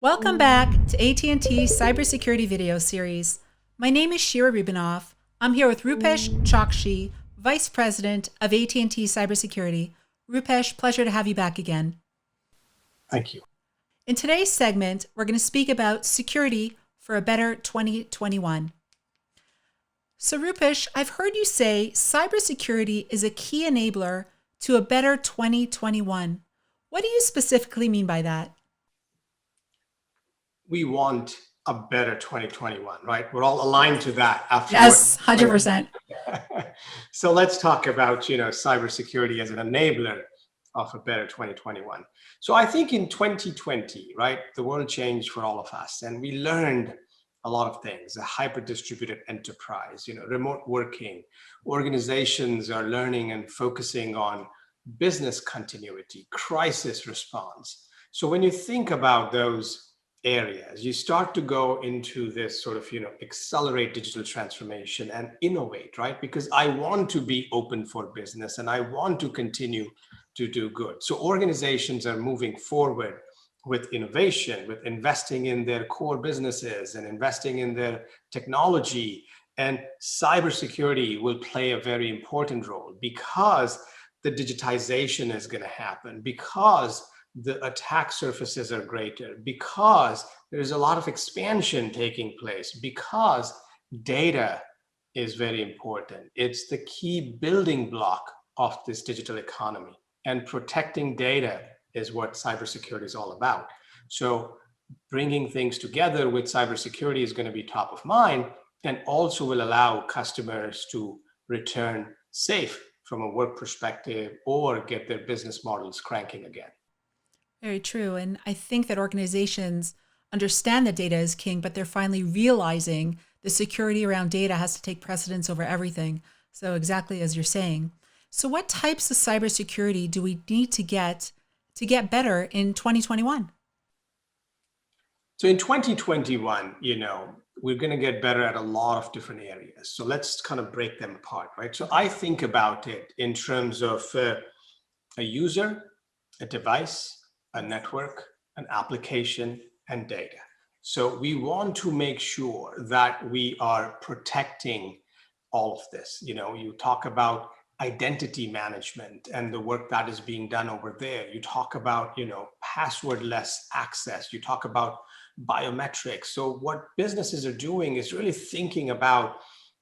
Welcome back to AT&T Cybersecurity video series. My name is Shira Rubinoff. I'm here with Rupesh Chokshi, Vice President of AT&T Cybersecurity. Rupesh, pleasure to have you back again. Thank you. In today's segment, we're going to speak about security for a better 2021. So Rupesh, I've heard you say cybersecurity is a key enabler to a better 2021. What do you specifically mean by that? We want a better 2021, right? We're all aligned to that after Yes, 100%. So let's talk about, cybersecurity as an enabler of a better 2021. So I think in 2020, right, the world changed for all of us and we learned a lot of things, a hyper distributed enterprise, remote working, organizations are learning and focusing on business continuity, crisis response. So when you think about those areas, you start to go into this sort of, accelerate digital transformation and innovate, right? Because I want to be open for business and I want to continue to do good. So organizations are moving forward with innovation, with investing in their core businesses and investing in their technology. And cybersecurity will play a very important role because the digitization is going to happen, because the attack surfaces are greater, because there's a lot of expansion taking place, because data is very important. It's the key building block of this digital economy, and protecting data is what cybersecurity is all about. So bringing things together with cybersecurity is going to be top of mind, and also will allow customers to return safe from a work perspective or get their business models cranking again. Very true. And I think that organizations understand that data is king, but they're finally realizing the security around data has to take precedence over everything. So exactly as you're saying. So what types of cybersecurity do we need to get better in 2021? So in 2021, we're going to get better at a lot of different areas. So let's kind of break them apart, right? So I think about it in terms of a user, a device, a network, an application, and data. So we want to make sure that we are protecting all of this. You talk about identity management and the work that is being done over there. You talk about, passwordless access. You talk about biometrics. So what businesses are doing is really thinking about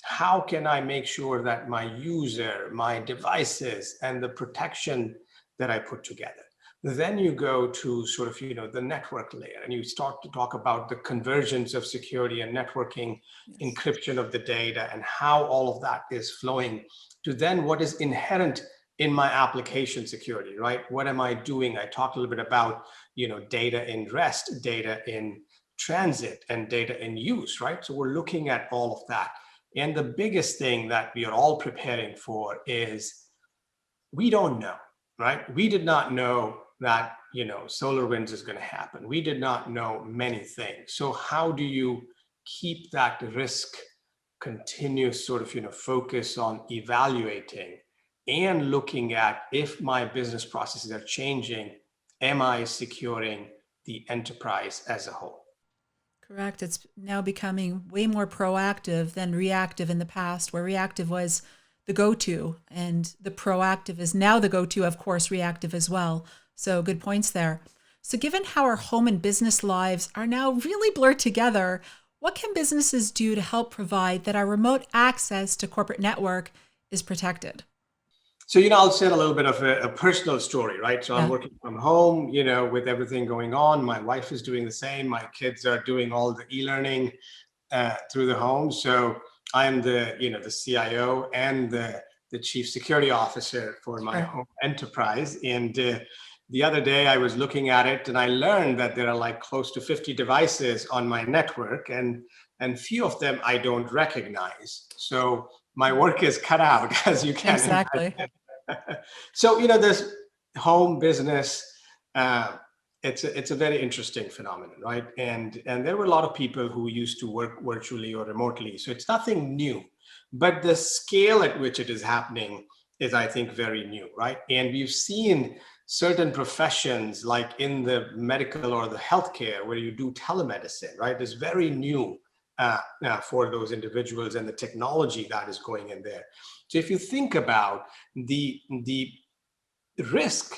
how can I make sure that my user, my devices, and the protection that I put together. Then you go to sort of, the network layer, and you start to talk about the convergence of security and networking, Yes. encryption of the data, and how all of that is flowing to then what is inherent in my application security, right? What am I doing? I talked a little bit about, data in rest, data in transit, and data in use, right? So we're looking at all of that. And the biggest thing that we are all preparing for is we don't know, right? We did not know that, SolarWinds is going to happen. We did not know many things. So how do you keep that risk continuous sort of, focus on evaluating and looking at if my business processes are changing, am I securing the enterprise as a whole? Correct. It's now becoming way more proactive than reactive in the past, where reactive was the go-to and the proactive is now the go-to, of course, reactive as well. So good points there. So given how our home and business lives are now really blurred together, what can businesses do to help provide that our remote access to corporate network is protected? So, I'll share a little bit of a personal story, right? So I'm Yeah. working from home, with everything going on. My wife is doing the same. My kids are doing all the e-learning through the home. So I'm the CIO and the chief security officer for my Sure. home enterprise. And the other day I was looking at it and I learned that there are like close to 50 devices on my network, and few of them I don't recognize. So my work is cut out, as you can Exactly. imagine. So, this home business, it's a very interesting phenomenon, right? And there were a lot of people who used to work virtually or remotely. So it's nothing new, but the scale at which it is happening is, I think, very new, right? And we've seen certain professions like in the medical or the healthcare where you do telemedicine, right, is very new for those individuals and the technology that is going in there. So if you think about the risk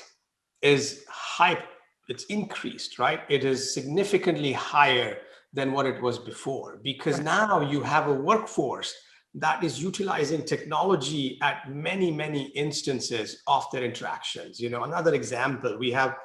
is high, it's increased, right? It is significantly higher than what it was before, because now you have a workforce that is utilizing technology at many, many instances of their interactions. Another example, we have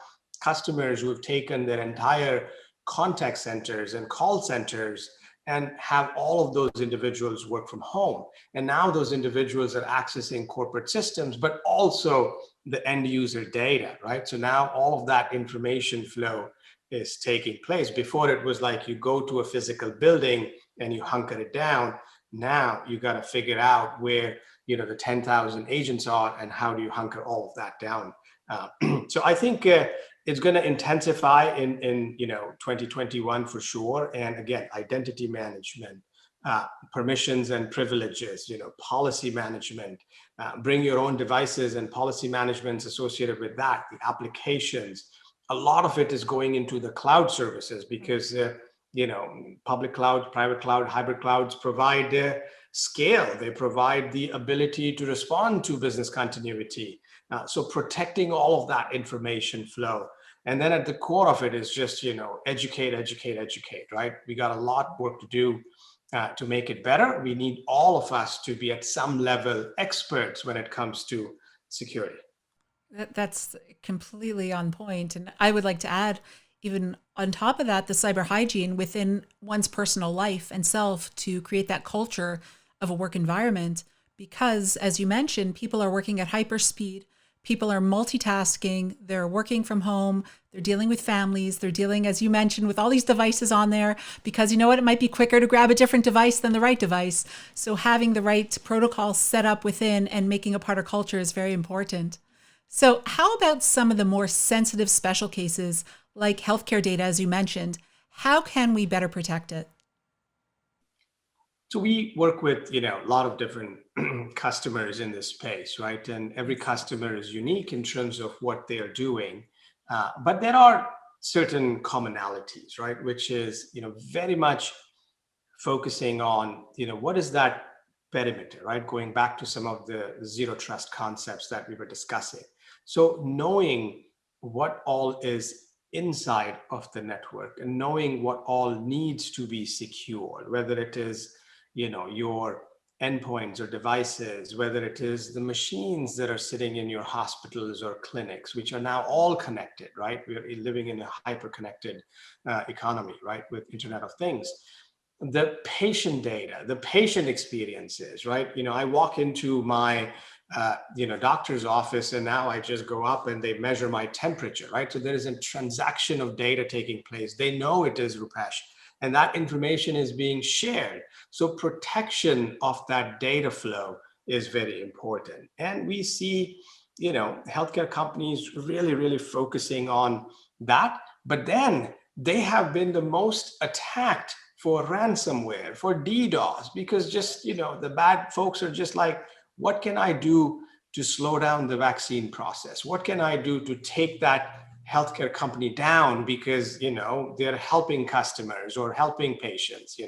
customers who have taken their entire contact centers and call centers and have all of those individuals work from home. And now those individuals are accessing corporate systems, but also the end user data, right? So now all of that information flow is taking place. Before it was like you go to a physical building and you hunker it down. Now you got to figure out where the 10,000 agents are and how do you hunker all of that down. So I think it's going to intensify in 2021 for sure. And again, identity management, permissions and privileges, policy management, bring your own devices and policy managements associated with that, the applications. A lot of it is going into the cloud services because public cloud, private cloud, hybrid clouds provide scale. They provide the ability to respond to business continuity. So protecting all of that information flow. And then at the core of it is just, educate, right? We got a lot of work to do to make it better. We need all of us to be at some level experts when it comes to security. That's completely on point. And I would like to add, even on top of that, the cyber hygiene within one's personal life and self to create that culture of a work environment. Because as you mentioned, people are working at hyper speed. People are multitasking. They're working from home. They're dealing with families. They're dealing, as you mentioned, with all these devices on there because you know what? It might be quicker to grab a different device than the right device. So having the right protocols set up within and making a part of culture is very important. So how about some of the more sensitive special cases like healthcare data, as you mentioned? How can we better protect it? So we work with, a lot of different customers in this space, right? And every customer is unique in terms of what they're doing. But there are certain commonalities, right? Which is, very much focusing on, what is that perimeter, right? Going back to some of the zero trust concepts that we were discussing. So knowing what all is inside of the network and knowing what all needs to be secured, whether it is, your endpoints or devices, whether it is the machines that are sitting in your hospitals or clinics, which are now all connected, right? We're living in a hyper-connected economy, right? With Internet of Things. The patient data, the patient experiences, right? I walk into my doctor's office and now I just go up and they measure my temperature, right? So there is a transaction of data taking place. They know it is Rupesh, and that information is being shared. So protection of that data flow is very important. And we see, healthcare companies really, really focusing on that. But then they have been the most attacked for ransomware, for DDoS, because just, the bad folks are just like, what can I do to slow down the vaccine process? What can I do to take that healthcare company down because, they're helping customers or helping patients,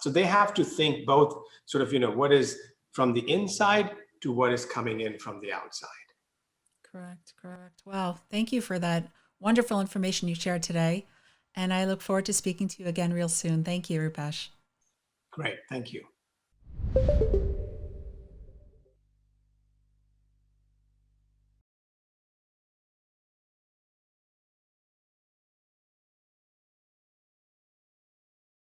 So they have to think both sort of, what is from the inside to what is coming in from the outside. Correct. Well, thank you for that wonderful information you shared today. And I look forward to speaking to you again real soon. Thank you, Rupesh. Great. Thank you.